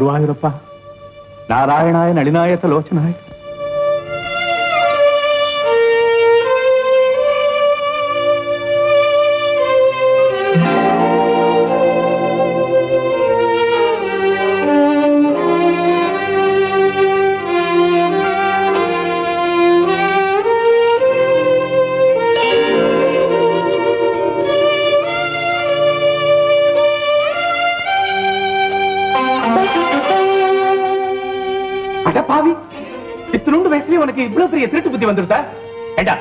குருவாயூரப்பா, நாராயணாய நளினாய தலோச்சனாய. பாவி, இத்தினுண்டு வயசுலயே உனக்கு இவ்வளவு பெரிய திருட்டு புத்தி வந்துருதா? ஏண்டா,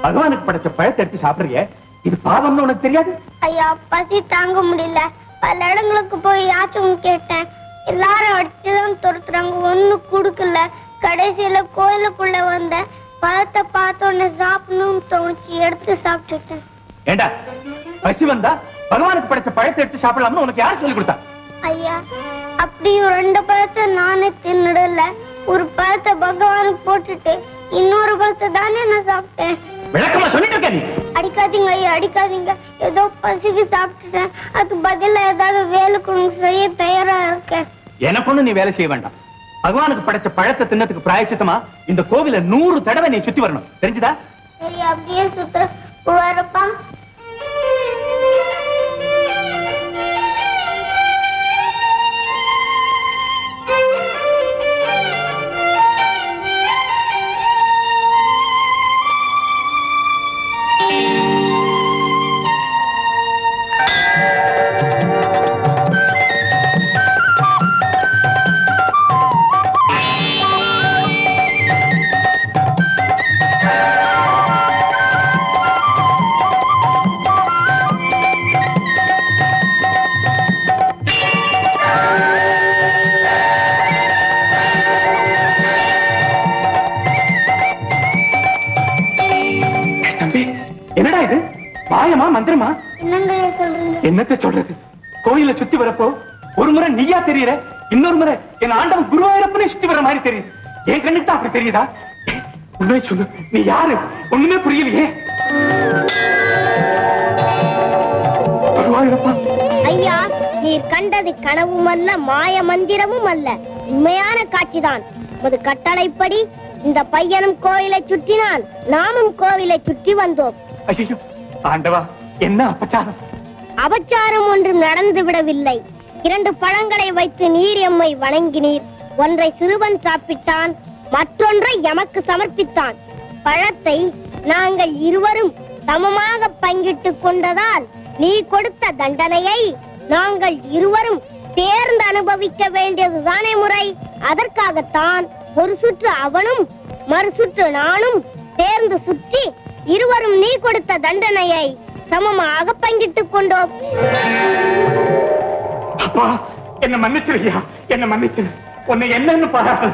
பகவானுக்கு படைச்ச பழத்தை எடுத்து சாப்பிடுறிய, இது பாவம்னு உனக்கு தெரியாது? ஐயா, பசி தாங்க முடியல. பல இடங்களுக்கு போய் யாச்சும் கேட்டேன். எல்லாரும் அடிச்சுதான் துரத்துறாங்க, ஒண்ணு குடுக்கல. கடைசியில கோயிலுக்குள்ள வந்த பழத்தை பார்த்த உடனே சாப்பிடணும்னு தோணுச்சு, எடுத்து சாப்பிட்டுட்டேன். ஏண்டா, பசி வந்தா பகவானுக்கு படைச்ச பழத்தை எடுத்து சாப்பிடலாம்னு உனக்கு யாரு சொல்லி கொடுத்தா? ஐயா, அப்படி 2 பழத்தை நானே தின்னுடல. ஒரு பழத்தை பகவானுக்கு போட்டுட்டு இன்னொரு பழத்தை தானே நான் சாப்பிட்டேன். விளக்கமா சொல்லிட்டு இருக்க நீ. அடிக்காதீங்க ஐயா, அடிக்காதீங்க. ஏதோ பசிக்கு சாப்பிட்டுட்டேன். அதுக்கு பதிலா ஏதாவது வேலைக்கு செய்ய தயாரா இருக்கேன். எனக்கு ஒண்ணு நீ வேலை செய்ய வேண்டாம். பகவானுக்கு படைச்ச பழத்தை தின்னதுக்கு பிராயச்சித்தமா இந்த கோவில 100 தடவை நீ சுத்தி வரணும், தெரிஞ்சுதா? சரி, அப்படியே சுத்துற வரப்பா. என்னடா இது? மாயமா மந்திரமா? என்னத்த சொல்றது? கோயில சுத்தி வரப்போ ஒரு முறை நீயா தெரியற, இன்னொரு முறை என் ஆண்டவன் குருவாயூரப்பனே சுத்தி வர மாதிரி தெரியுது. என் கண்ணுக்கு தான் அப்படி தெரியுதா? உண்மை சொல்லு, நீ யாரு? ஒண்ணுமே புரியலையே. குருவாயூரப்பா, ஐயா, நீர் கண்டது கனவும் அல்ல, மாய மந்திரமும் அல்ல, உண்மையான காட்சிதான். ஒரு கட்டளைப்படி இந்த பையனும் கோவிலை சுற்றினான், நாமும் கோவிலை சுற்றி வந்தோம். ஐயோ ஆண்டவா, என்ன அபச்சாரம்! அபச்சாரம் ஒன்றும் நடந்து விடவில்லை. 2 பழங்களை வைத்து நீர் எம்மை வணங்கினீர். ஒன்றை சிறுவன் சாப்பிட்டான், மற்றொன்றை எமக்கு சமர்ப்பித்தான். பழத்தை நாங்கள் இருவரும் சமமாக பங்கிட்டுக் கொண்டதால் நீ கொடுத்த தண்டனையை நாங்கள் இருவரும் சேர்ந்து அனுபவிக்க வேண்டியதுதானே முறை. அதற்காகத்தான் ஒரு சுற்று அவனும் மறு சுற்று நானும் சேர்ந்து சுற்றி இருவரும் நீ கொடுத்த தண்டனையை சமமாக பங்கிட்டுக் கொண்டோம். அப்பா, என்ன மன்னிச்சிருக்கியா? என்ன மன்னிச்சிரு. உன்னை என்னன்னு பாராட்டு.